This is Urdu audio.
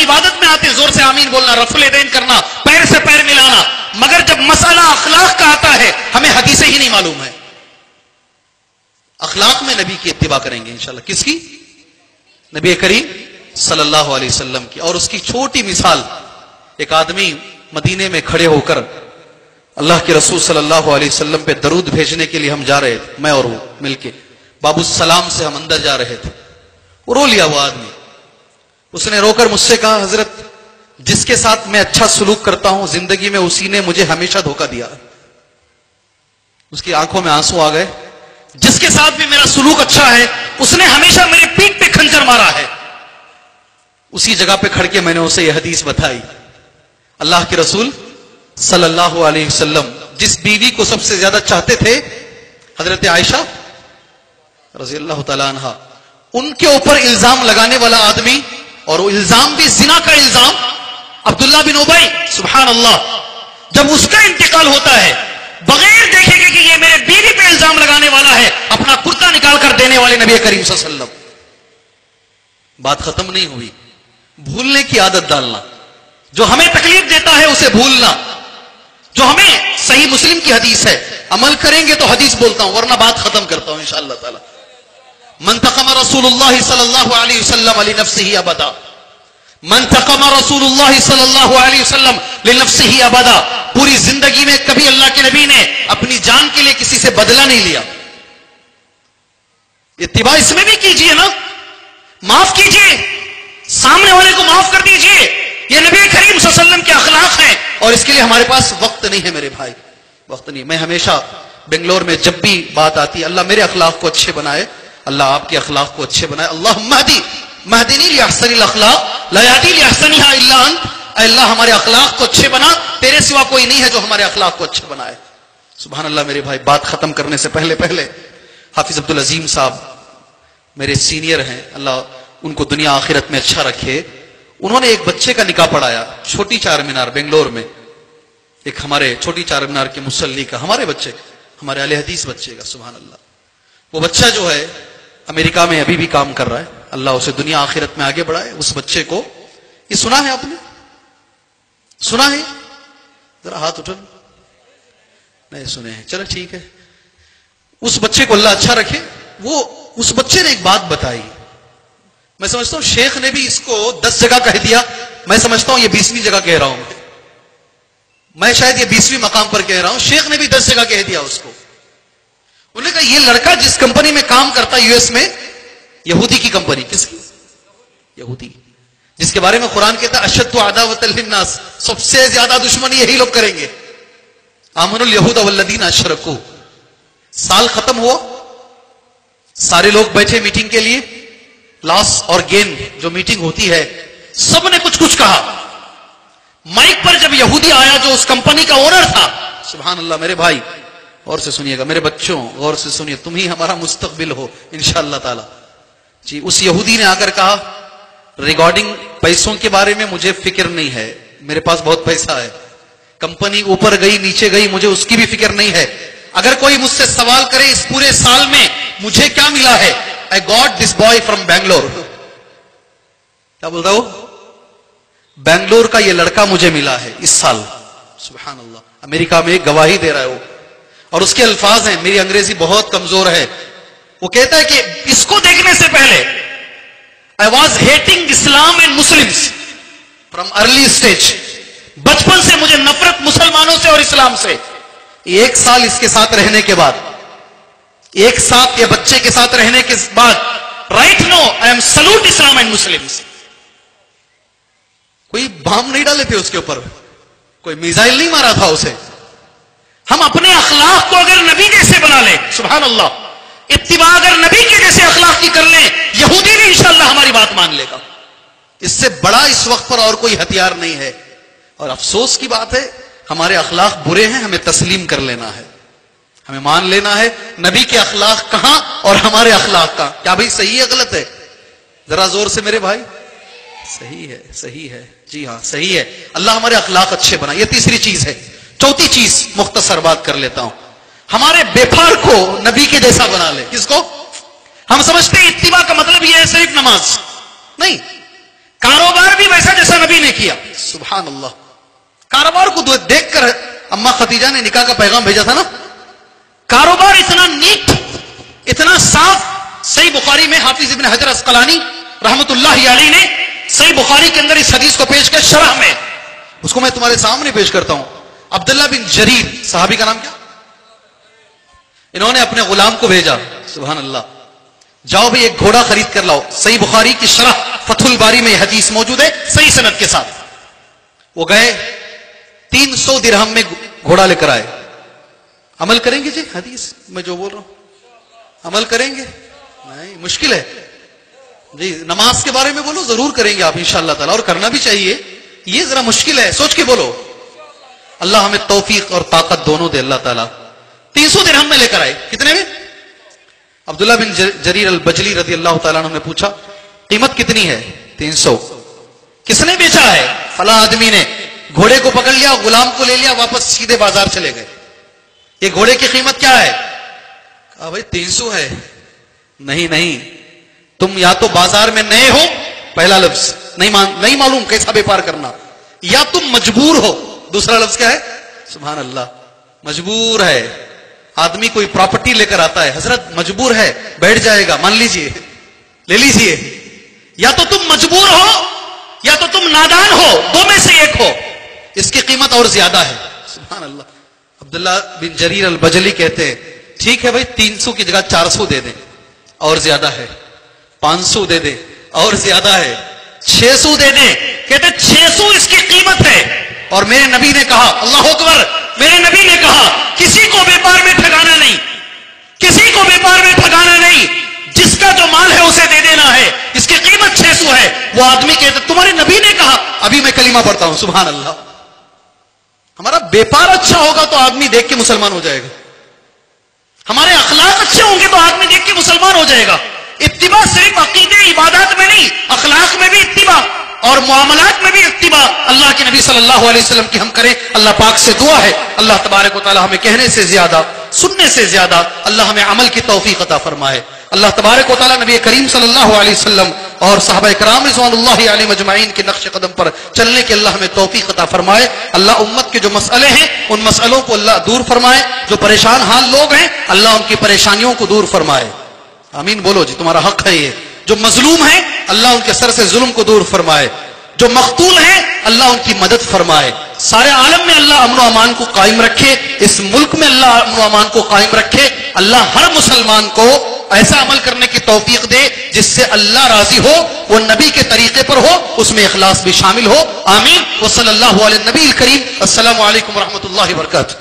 عبادت میں آتے زور سے آمین بولنا، رفع الیدین کرنا، پیر سے پیر ملانا، مگر جب مسئلہ اخلاق کا آتا ہے ہمیں حدیثیں ہی نہیں معلوم ہے. اخلاق میں نبی کی اتباع کریں گے انشاءاللہ. کس کی؟ نبی کریم صلی اللہ علیہ وسلم کی. اور اس کی چھوٹی مثال، ایک آدمی مدینے میں کھڑے ہو کر اللہ کے رسول صلی اللہ علیہ وسلم پہ درود بھیجنے کے لیے ہم جا رہے تھے، میں اور وہ مل کے باب السلام سے ہم اندر جا رہے تھے. وہ رو لیا وہ آدمی. اس نے رو کر مجھ سے کہا حضرت جس کے ساتھ میں اچھا سلوک کرتا ہوں زندگی میں اسی نے مجھے ہمیشہ دھوکہ دیا. اس کی آنکھوں میں آنسو آ گئے. جس کے ساتھ بھی میرا سلوک اچھا ہے اس نے ہمیشہ میری پیٹھ پہ کھنجر مارا ہے. اسی جگہ پہ کھڑ کے میں نے اسے یہ حدیث بتائی. اللہ کے رسول صلی اللہ علیہ وسلم جس بیوی کو سب سے زیادہ چاہتے تھے حضرت عائشہ رضی اللہ تعالیٰ عنہ، ان کے اوپر الزام لگانے والا آدمی، اور وہ الزام بھی زنا کا الزام، عبداللہ بن ابی، سبحان اللہ، جب اس کا انتقال ہوتا ہے بغیر دیکھے گے کہ یہ میرے بیوی پہ الزام لگانے والا ہے، اپنا کرتا نکال کر دینے والے نبی کریم صلی اللہ علیہ وسلم. بات ختم نہیں ہوئی. بھولنے کی عادت ڈالنا، جو ہمیں تکلیف دیتا ہے اسے بھولنا. جو ہمیں صحیح مسلم کی حدیث ہے، عمل کریں گے تو حدیث بولتا ہوں ورنہ بات ختم کرتا ہوں انشاءاللہ تعالی. من تقم رسول اللہ صلی اللہ علیہ وسلم لنفسه ابدا، من تقم رسول اللہ صلی اللہ علیہ وسلم لنفسه ابدا. پوری زندگی میں کبھی اللہ کے نبی نے اپنی جان کے لیے کسی سے بدلہ نہیں لیا. اتباع اس میں بھی کیجئے نا، معاف کیجئے، سامنے والے کو معاف کر دیجئے. یہ نبی کریم صلی اللہ علیہ وسلم کے اخلاق ہیں اور اس کے لیے ہمارے پاس وقت نہیں ہے میرے بھائی، وقت نہیں. میں ہمیشہ بنگلور میں جب بھی بات آتی ہے اللہ میرے اخلاق کو اچھے بنائے، اللہ آپ کے اخلاق کو اچھے بنائے. اللہم مہدنی لاحسن الاخلاق لا یہدی لاحسنھا الا انت. اے اللہ ہمارے اخلاق کو اچھے بنا، تیرے سوا کوئی نہیں ہے جو ہمارے اخلاق کو اچھے بنائے. سبحان اللہ. میرے بھائی بات ختم کرنے سے پہلے حافظ عبدالعظیم صاحب میرے سینئر ہیں، اللہ ان کو دنیا آخرت میں اچھا رکھے. انہوں نے ایک بچے کا نکاح پڑھایا چھوٹی چار مینار بنگلور میں، ایک ہمارے چھوٹی چار مینار کے مصلی کا، ہمارے بچے، ہمارے اہل حدیث بچے کا. سبحان اللہ. وہ بچہ جو ہے امریکہ میں ابھی بھی کام کر رہا ہے، اللہ اسے دنیا آخرت میں آگے بڑھائے. اس بچے کو یہ سنا ہے آپ نے؟ سنا ہے؟ ذرا ہاتھ اٹھا. نہیں سنے ہیں، چلو ٹھیک ہے. اس بچے کو اللہ اچھا رکھے. وہ اس بچے نے ایک بات بتائی، میں سمجھتا ہوں شیخ نے بھی اس کو 10 جگہ کہہ دیا، میں سمجھتا ہوں یہ 20ویں جگہ کہہ رہا ہوں. میں شاید یہ 20ویں مقام پر کہہ رہا ہوں. شیخ نے بھی 10 جگہ کہہ دیا اس کو. انہوں نے کہا یہ لڑکا جس کمپنی میں کام کرتا یو ایس میں، یہودی کی کمپنی. کس کی؟ یہودی، جس کے بارے میں قرآن کہتا ہے اشد عداوۃ للناس، سب سے زیادہ دشمنی یہی لوگ کریں گے. آمنوا الیہود والذین اشرکوا. سال ختم ہوا، سارے لوگ بیٹھے میٹنگ کے لیے، لاس اور گین جو میٹنگ ہوتی ہے، سب نے کچھ کچھ کہا. مائک پر جب یہودی آیا جو اس کمپنی کا اونر تھا، سبحان اللہ. میرے بھائی غور سے سنیے گا، میرے بچوں غور سے سنیے، تم ہی ہمارا مستقبل ہو انشاءاللہ تعالی. جی اس یہودی نے آ کر کہا ریگارڈنگ پیسوں کے بارے میں مجھے فکر نہیں ہے، میرے پاس بہت پیسہ ہے، کمپنی اوپر گئی نیچے گئی مجھے اس کی بھی فکر نہیں ہے. اگر کوئی مجھ سے سوال کرے اس پورے سال میں مجھے کیا ملا ہے، I got this boy from Bangalore. کیا بولتا ہو؟ بنگلور کا یہ لڑکا مجھے ملا ہے اس سال. سبحان اللہ. امریکہ میں گواہی دے رہا ہے وہ، اور اس کے الفاظ ہیں، میری انگریزی بہت کمزور ہے. وہ کہتا ہے کہ اس کو دیکھنے سے پہلے I was hating Islam and Muslims from early stage. بچپن سے مجھے نفرت مسلمانوں سے اور اسلام سے. 1 سال اس کے ساتھ رہنے کے بعد، 1 ساتھ یا بچے کے ساتھ رہنے کے بعد right now I am salute Islam and Muslims. کوئی بام نہیں ڈالے تھے اس کے اوپر، کوئی میزائل نہیں مارا تھا اسے. ہم اپنے اخلاق کو اگر نبی جیسے بنا لیں، سبحان اللہ، اتباع اگر نبی کے جیسے اخلاق کی کر لیں، یہودی بھی انشاءاللہ ہماری بات مان لے گا. اس سے بڑا اس وقت پر اور کوئی ہتھیار نہیں ہے. اور افسوس کی بات ہے ہمارے اخلاق برے ہیں، ہمیں تسلیم کر لینا ہے، ہمیں مان لینا ہے نبی کے اخلاق کہاں اور ہمارے اخلاق کہاں. کیا بھائی صحیح ہے غلط ہے؟ ذرا زور سے میرے بھائی. صحیح ہے، صحیح ہے. جی ہاں صحیح ہے. اللہ ہمارے اخلاق اچھے بنا. یہ تیسری چیز ہے. چوتھی چیز مختصر بات کر لیتا ہوں، ہمارے بیپار کو نبی کے جیسا بنا لے. کس کو؟ ہم سمجھتے ہیں اتباع کا مطلب یہ ہے صرف نماز نہیں، کاروبار بھی ویسا جیسا نبی نے کیا. سبحان اللہ. کاروبار کو دیکھ کر اما خدیجہ نے نکاح کا پیغام بھیجا تھا نا. کاروبار اتنا نیٹ، اتنا صاف. صحیح بخاری میں حافظ ابن حجر عسقلانی رحمت اللہ علیہ نے صحیح بخاری کے اندر اس حدیث کو پیش کر شرح میں، اس کو میں تمہارے سامنے پیش کرتا ہوں. عبداللہ بن جریر صحابی کا نام کیا؟ انہوں نے اپنے غلام کو بھیجا. سبحان اللہ. جاؤ بھی ایک گھوڑا خرید کر لاؤ. صحیح بخاری کی شرح فتح الباری میں یہ حدیث موجود ہے صحیح سند کے ساتھ. وہ گئے 300 درہم میں گھوڑا لے کر آئے. عمل کریں گے جی حدیث میں جو بول رہا ہوں؟ عمل کریں گے؟ نہیں، مشکل ہے جی. نماز کے بارے میں بولو، ضرور کریں گے آپ انشاءاللہ تعالی، اور کرنا بھی چاہیے. یہ ذرا مشکل ہے، سوچ کے بولو. اللہ ہمیں توفیق اور طاقت دونوں دے اللہ تعالیٰ. 300 درہم میں لے کر آئے. کتنے میں؟ عبداللہ بن جریر البجلی رضی اللہ تعالیٰ عنہ نے پوچھا قیمت کتنی ہے؟ 300. کس نے بیچا ہے؟ فلاں آدمی نے. گھوڑے کو پکڑ لیا، غلام کو لے لیا، واپس سیدھے بازار چلے گئے. یہ گھوڑے کی قیمت کیا ہے؟ کہا بھائی 300 ہے. نہیں، تم یا تو بازار میں نئے ہو، پہلا لفظ نہیں معلوم کیسا بیپار کرنا، یا تم مجبور ہو. دوسرا لفظ کیا ہے؟ سبحان اللہ. مجبور ہے. آدمی کوئی پراپرٹی لے کر آتا ہے، حضرت مجبور ہے، بیٹھ جائے گا، مان لیجئے، لے لیجئے. یا تو تم مجبور ہو یا تو تم نادان ہو، دو میں سے ایک ہو. اس کی قیمت اور زیادہ ہے. سبحان اللہ. عبداللہ بن جریر البجلی کہتے ہیں ٹھیک ہے بھائی 300 کی جگہ 400 دے دیں، اور زیادہ ہے. 500 دے دیں، اور زیادہ ہے. 600 دے دیں. کہتے 600 اس کی قیمت ہے. اور میرے نبی نے کہا، اللہ اکبر، میرے نبی نے کہا کسی کو بیپار میں ٹھگانا نہیں، کسی کو بیپار میں ٹھگانا نہیں. جس کا جو مال ہے اسے دے دینا ہے. اس کی قیمت 600 ہے. وہ آدمی کہتے تمہارے نبی نے کہا. ابھی میں کلمہ پڑھتا ہوں. سبحان اللہ. ہمارا بیپار اچھا ہوگا تو آدمی دیکھ کے مسلمان ہو جائے گا. ہمارے اخلاق اچھے ہوں گے تو آدمی دیکھ کے مسلمان ہو جائے گا. اتباع صرف عقیدے عبادات میں نہیں، اخلاق میں بھی اتباع اور معاملات میں بھی اتباع اللہ کے نبی صلی اللہ علیہ وسلم کی ہم کریں. اللہ پاک سے دعا ہے اللہ تبارک و تعالی ہمیں کہنے سے زیادہ، سننے سے زیادہ اللہ ہمیں عمل کی توفیق عطا فرمائے. اللہ تبارک و تعالی نبی کریم صلی اللہ علیہ وسلم اور صحابہ کرام رضوان اللہ علیہ مجمعین کے نقش قدم پر چلنے کے اللہ ہمیں توفیق عطا فرمائے. اللہ امت کے جو مسئلے ہیں ان مسئلوں کو اللہ دور فرمائے. جو پریشان حال لوگ ہیں اللہ ان کی پریشانیوں کو دور فرمائے. آمین بولو جی، تمہارا حق ہے یہ. جو مظلوم ہیں اللہ ان کے سر سے ظلم کو دور فرمائے. جو مقتول ہیں اللہ ان کی مدد فرمائے. سارے عالم میں اللہ امن و امان کو قائم رکھے. اس ملک میں اللہ امن و امان کو قائم رکھے. اللہ ہر مسلمان کو ایسا عمل کرنے کی توفیق دے جس سے اللہ راضی ہو، وہ نبی کے طریقے پر ہو، اس میں اخلاص بھی شامل ہو. آمین. وصلی اللہ علیہ نبی الکریم. السلام علیکم ورحمۃ اللہ وبرکاتہ.